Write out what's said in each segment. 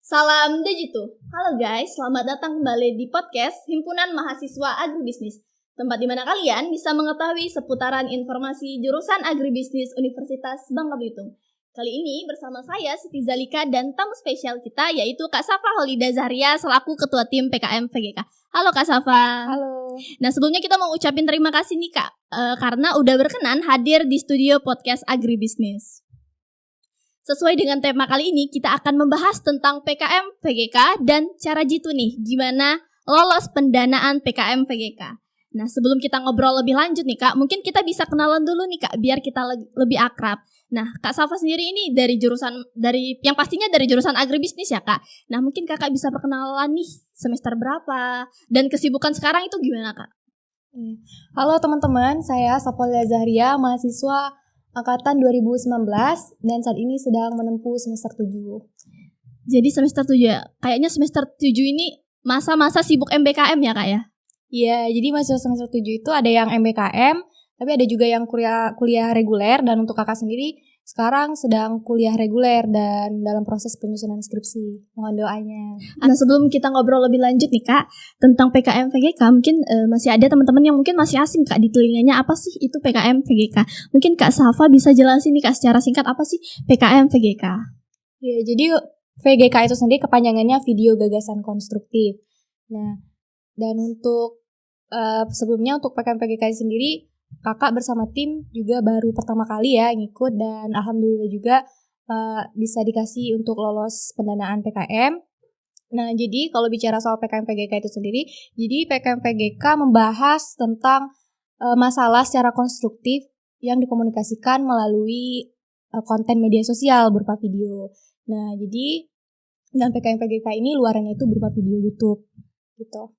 Salam Digitu. Halo guys, selamat datang kembali di podcast Himpunan Mahasiswa Agribisnis. Tempat di mana kalian bisa mengetahui seputaran informasi jurusan Agribisnis Universitas Bangka Belitung. Kali ini bersama saya Siti Zalika dan tamu spesial kita yaitu Kak Safa Holida Zahria selaku Ketua Tim PKM VGK. Halo Kak Safa. Halo. Nah sebelumnya kita mau ucapin terima kasih nih Kak karena udah berkenan hadir di studio podcast Agribisnis. Sesuai dengan tema kali ini, kita akan membahas tentang PKM VGK dan cara jitu nih, gimana lolos pendanaan PKM VGK. Nah, sebelum kita ngobrol lebih lanjut nih Kak, mungkin kita bisa kenalan dulu nih Kak, biar kita lebih akrab. Nah, Kak Safa sendiri ini dari jurusan agribisnis ya Kak. Nah, mungkin Kakak bisa perkenalan nih, semester berapa, dan kesibukan sekarang itu gimana Kak? Halo teman-teman, saya Safa Holida Zahria, mahasiswa Angkatan 2019 dan saat ini sedang menempuh semester 7. Jadi semester 7 ya? Kayaknya semester 7 ini masa-masa sibuk MBKM ya Kak ya? Iya, jadi mahasiswa semester 7 itu ada yang MBKM, tapi ada juga yang kuliah reguler, dan untuk kakak sendiri sekarang sedang kuliah reguler dan dalam proses penyusunan skripsi. Mohon doanya. Nah sebelum kita ngobrol lebih lanjut nih Kak tentang PKM VGK, mungkin masih ada teman-teman yang mungkin masih asing Kak di telinganya apa sih itu PKM VGK. Mungkin Kak Safa bisa jelasin nih Kak secara singkat apa sih PKM VGK. Ya, jadi VGK itu sendiri kepanjangannya Video Gagasan Konstruktif. Nah, dan untuk sebelumnya untuk PKM VGK sendiri kakak bersama tim juga baru pertama kali ya ngikut, dan alhamdulillah juga bisa dikasih untuk lolos pendanaan PKM. Nah, jadi kalau bicara soal PKM PGK itu sendiri, jadi PKM PGK membahas tentang masalah secara konstruktif yang dikomunikasikan melalui konten media sosial berupa video. Nah, jadi dan PKM PGK ini luarannya itu berupa video YouTube gitu.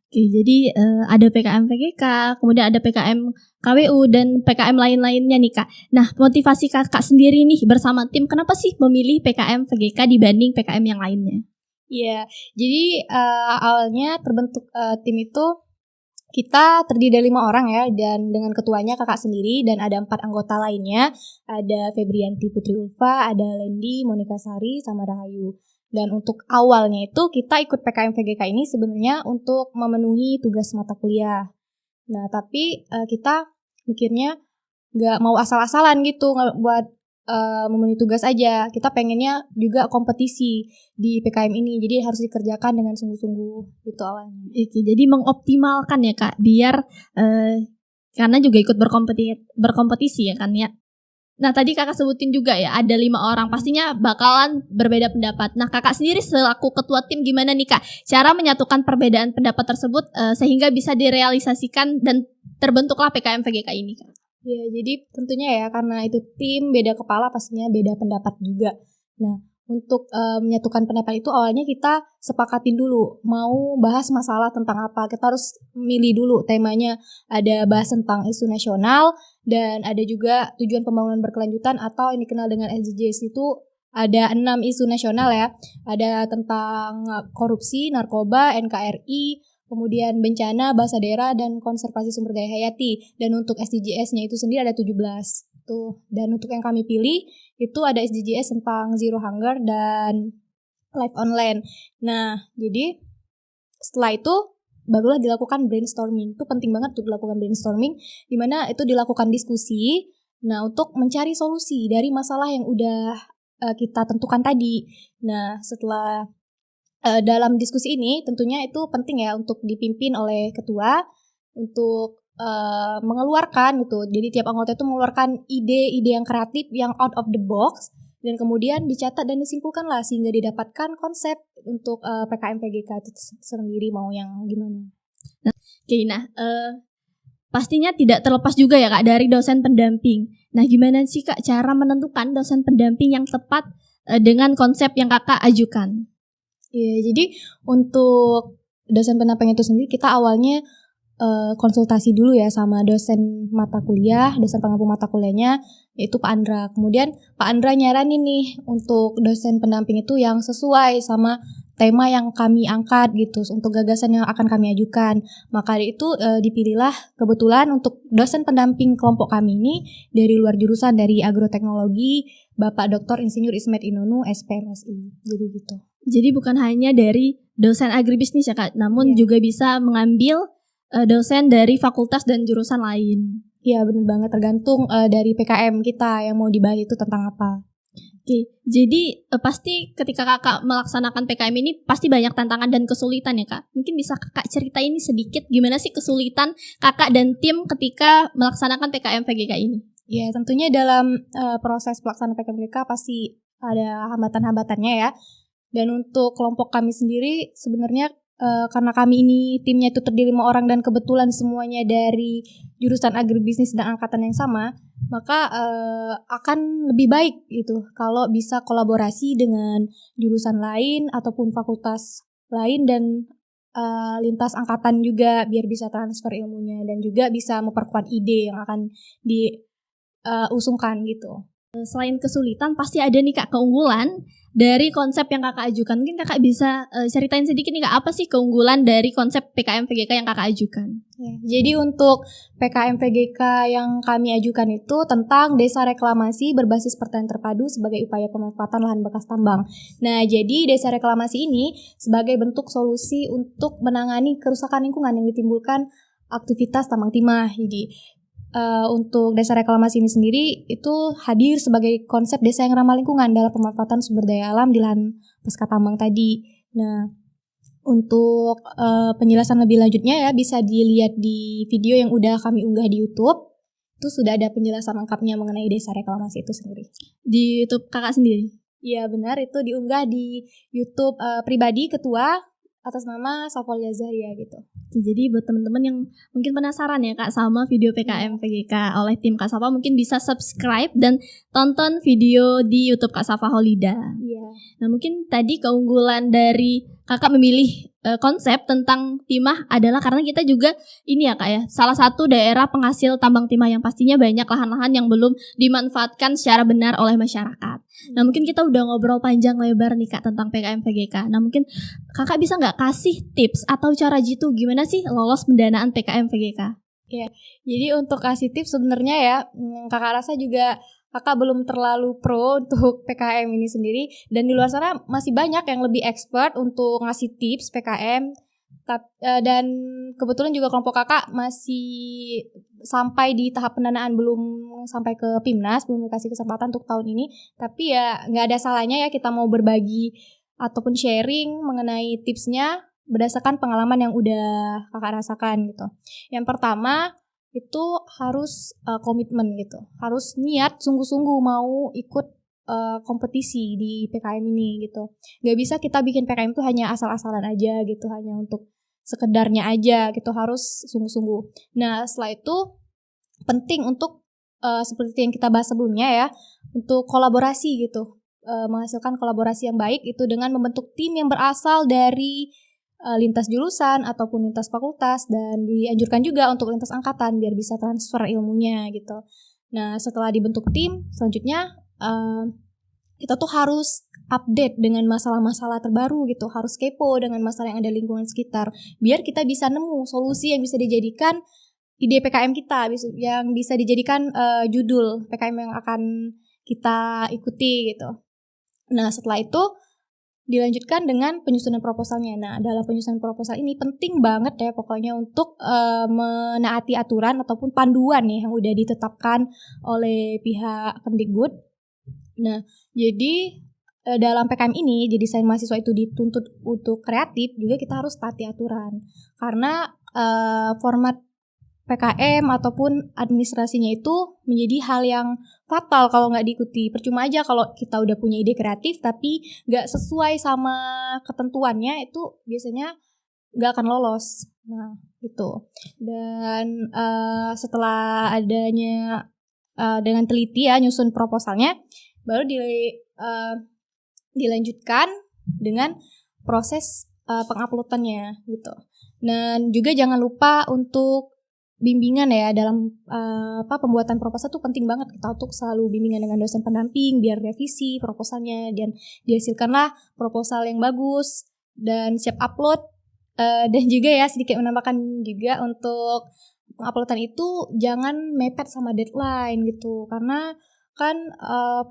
Oke, jadi ada PKM VGK, kemudian ada PKM KWU dan PKM lain-lainnya nih Kak. Nah, motivasi kakak sendiri nih bersama tim, kenapa sih memilih PKM VGK dibanding PKM yang lainnya? Iya, jadi awalnya terbentuk tim itu kita terdiri dari 5 orang ya, dan dengan ketuanya kakak sendiri dan ada 4 anggota lainnya. Ada Febrianti Putri Ulfa, ada Lendi, Monika Sari, sama Rahayu. Dan untuk awalnya itu kita ikut PKM VGK ini sebenarnya untuk memenuhi tugas mata kuliah. Nah, tapi kita mikirnya nggak mau asal-asalan gitu buat memenuhi tugas aja. Kita pengennya juga kompetisi di PKM ini, jadi harus dikerjakan dengan sungguh-sungguh gitu awalnya. Oke, jadi mengoptimalkan ya Kak, biar karena juga ikut berkompetisi ya kan ya. Nah tadi kakak sebutin juga ya ada 5 orang, pastinya bakalan berbeda pendapat. Nah kakak sendiri selaku ketua tim gimana nih Kak cara menyatukan perbedaan pendapat tersebut sehingga bisa direalisasikan dan terbentuklah PKM VGK ini Kak? Ya, jadi tentunya ya karena itu tim beda kepala pastinya beda pendapat juga. Nah, untuk menyatukan pendapat itu awalnya kita sepakatin dulu mau bahas masalah tentang apa. Kita harus milih dulu temanya, ada bahas tentang isu nasional dan ada juga tujuan pembangunan berkelanjutan atau yang dikenal dengan SDGs. Itu ada 6 isu nasional ya. Ada tentang korupsi, narkoba, NKRI, kemudian bencana, bahasa daerah, dan konservasi sumber daya hayati. Dan untuk SDGs-nya itu sendiri ada 17. Tuh. Dan untuk yang kami pilih itu ada SDGs tentang Zero Hunger dan Life on Land. Nah, jadi setelah itu barulah dilakukan brainstorming. Itu penting banget untuk dilakukan brainstorming, di mana itu dilakukan diskusi. Nah, untuk mencari solusi dari masalah yang udah kita tentukan tadi. Nah, setelah dalam diskusi ini tentunya itu penting ya untuk dipimpin oleh ketua untuk mengeluarkan gitu. Jadi tiap anggota itu mengeluarkan ide-ide yang kreatif, yang out of the box, dan kemudian dicatat dan disimpulkan lah sehingga didapatkan konsep untuk PKM PGK itu sendiri mau yang gimana. Oke, nah pastinya tidak terlepas juga ya Kak dari dosen pendamping. Nah gimana sih Kak cara menentukan dosen pendamping yang tepat dengan konsep yang Kakak ajukan? Iya, jadi untuk dosen pendamping itu sendiri kita awalnya konsultasi dulu ya sama dosen mata kuliah, dosen pengampu mata kuliahnya yaitu Pak Andra. Kemudian Pak Andra nyaranin nih untuk dosen pendamping itu yang sesuai sama tema yang kami angkat gitu, untuk gagasan yang akan kami ajukan. Maka itu dipilihlah kebetulan untuk dosen pendamping kelompok kami ini dari luar jurusan, dari agroteknologi, Bapak Dr. Insinyur Ismet Inonu, SPMSI. Jadi gitu. Jadi bukan hanya dari dosen agribisnis ya Kak, namun juga bisa mengambil dosen dari fakultas dan jurusan lain. Iya benar banget, tergantung dari PKM kita yang mau dibahas itu tentang apa. Oke, jadi pasti ketika Kakak melaksanakan PKM ini pasti banyak tantangan dan kesulitan ya Kak. Mungkin bisa Kakak ceritain ini sedikit gimana sih kesulitan Kakak dan tim ketika melaksanakan PKM PGK ini? Ya tentunya dalam proses pelaksanaan PKM PGK pasti ada hambatan-hambatannya ya. Dan untuk kelompok kami sendiri sebenarnya karena kami ini timnya itu terdiri 5 orang dan kebetulan semuanya dari jurusan agribisnis dan angkatan yang sama, maka akan lebih baik gitu kalau bisa kolaborasi dengan jurusan lain ataupun fakultas lain dan lintas angkatan juga biar bisa transfer ilmunya dan juga bisa memperkuat ide yang akan diusungkan gitu. Selain kesulitan pasti ada nih Kak keunggulan dari konsep yang Kakak ajukan. Mungkin Kakak bisa ceritain sedikit nih Kak, apa sih keunggulan dari konsep PKM PGK yang Kakak ajukan? Ya, jadi untuk PKM PGK yang kami ajukan itu tentang desa reklamasi berbasis pertanian terpadu sebagai upaya pemanfaatan lahan bekas tambang. Nah, jadi desa reklamasi ini sebagai bentuk solusi untuk menangani kerusakan lingkungan yang ditimbulkan aktivitas tambang timah. Jadi untuk desa reklamasi ini sendiri itu hadir sebagai konsep desa yang ramah lingkungan dalam pemanfaatan sumber daya alam di lahan pasca tambang tadi. Nah, untuk penjelasan lebih lanjutnya ya bisa dilihat di video yang udah kami unggah di YouTube. Itu sudah ada penjelasan lengkapnya mengenai desa reklamasi itu sendiri. Di YouTube Kakak sendiri? Iya benar, itu diunggah di YouTube pribadi ketua atas nama Safalya Zahria gitu. Jadi buat teman-teman yang mungkin penasaran ya Kak sama video PKM PGK oleh tim Kak Safa, mungkin bisa subscribe dan tonton video di YouTube Kak Safa Holida. Iya. Nah mungkin tadi keunggulan dari Kakak memilih konsep tentang timah adalah karena kita juga ini ya Kak ya, salah satu daerah penghasil tambang timah yang pastinya banyak lahan-lahan yang belum dimanfaatkan secara benar oleh masyarakat. Nah mungkin kita udah ngobrol panjang lebar nih Kak tentang PKM PGK. Nah mungkin Kakak bisa nggak kasih tips atau cara jitu gimana sih lolos pendanaan PKM PGK? Ya, jadi untuk kasih tips sebenarnya ya Kakak rasa juga Kakak belum terlalu pro untuk PKM ini sendiri, dan di luar sana masih banyak yang lebih expert untuk ngasih tips PKM. Dan kebetulan juga kelompok Kakak masih sampai di tahap pendanaan, belum sampai ke PIMNAS, belum dikasih kesempatan untuk tahun ini. Tapi ya nggak ada salahnya ya kita mau berbagi ataupun sharing mengenai tipsnya berdasarkan pengalaman yang udah Kakak rasakan gitu. Yang pertama itu harus komitmen gitu, harus niat sungguh-sungguh mau ikut kompetisi di PKM ini gitu. Gak bisa kita bikin PKM itu hanya asal-asalan aja gitu, hanya untuk sekedarnya aja gitu, harus sungguh-sungguh. Nah setelah itu penting untuk seperti yang kita bahas sebelumnya ya, untuk kolaborasi gitu, menghasilkan kolaborasi yang baik itu dengan membentuk tim yang berasal dari lintas jurusan ataupun lintas fakultas, dan dianjurkan juga untuk lintas angkatan biar bisa transfer ilmunya gitu. Nah setelah dibentuk tim, selanjutnya kita tuh harus update dengan masalah-masalah terbaru gitu, harus kepo dengan masalah yang ada di lingkungan sekitar biar kita bisa nemu solusi yang bisa dijadikan ide PKM kita, yang bisa dijadikan judul PKM yang akan kita ikuti gitu. Nah setelah itu dilanjutkan dengan penyusunan proposalnya. Nah, dalam penyusunan proposal ini penting banget ya pokoknya untuk menaati aturan ataupun panduan nih yang udah ditetapkan oleh pihak Kemdikbud. Nah, jadi dalam PKM ini, jadi selain mahasiswa itu dituntut untuk kreatif, juga kita harus taati aturan. Karena format PKM ataupun administrasinya itu menjadi hal yang fatal kalau nggak diikuti. Percuma aja kalau kita udah punya ide kreatif tapi nggak sesuai sama ketentuannya, itu biasanya nggak akan lolos. Nah itu. Dan setelah adanya dengan teliti ya nyusun proposalnya, baru dilanjutkan dengan proses penguploadannya gitu. Dan juga jangan lupa untuk bimbingan ya dalam pembuatan proposal tuh penting banget kita untuk selalu bimbingan dengan dosen pendamping biar revisi proposalnya dan dihasilkanlah proposal yang bagus dan siap upload. Dan juga ya sedikit menambahkan juga untuk penguploadan itu jangan mepet sama deadline gitu, karena kan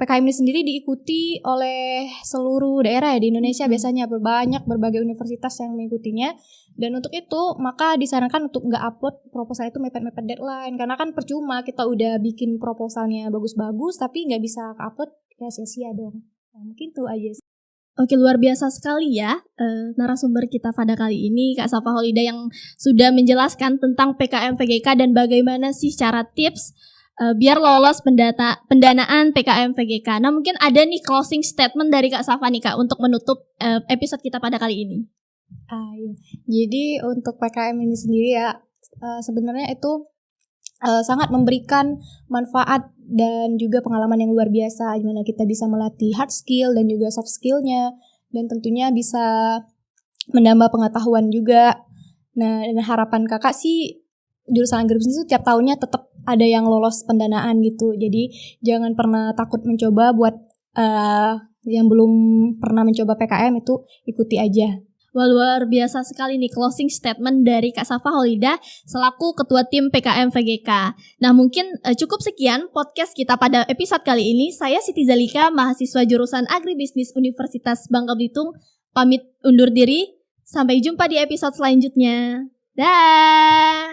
PKM ini sendiri diikuti oleh seluruh daerah ya di Indonesia, biasanya berbagai universitas yang mengikutinya. Dan untuk itu maka disarankan untuk nggak upload proposal itu mepet-mepet deadline, karena kan percuma kita udah bikin proposalnya bagus-bagus tapi nggak bisa upload, ya sia-sia dong. Nah, mungkin itu aja sih. Oke, luar biasa sekali ya narasumber kita pada kali ini, Kak Safa Holida, yang sudah menjelaskan tentang PKM VGK dan bagaimana sih cara tips biar lolos pendanaan PKM VGK. Nah, mungkin ada nih closing statement dari Kak Safa nih Kak untuk menutup episode kita pada kali ini. Iya. Jadi untuk PKM ini sendiri ya sebenarnya itu sangat memberikan manfaat dan juga pengalaman yang luar biasa, di mana kita bisa melatih hard skill dan juga soft skillnya, dan tentunya bisa menambah pengetahuan juga. Nah, dan harapan kakak sih jurusan agribisnis itu tiap tahunnya tetap ada yang lolos pendanaan gitu. Jadi jangan pernah takut mencoba. Buat yang belum pernah mencoba PKM itu ikuti aja. Wah, luar biasa sekali nih closing statement dari Kak Safa Holida selaku Ketua Tim PKM VGK. Nah, mungkin cukup sekian podcast kita pada episode kali ini. Saya Siti Zalika, mahasiswa jurusan Agribisnis Universitas Bangka Belitung, pamit undur diri. Sampai jumpa di episode selanjutnya. Dah.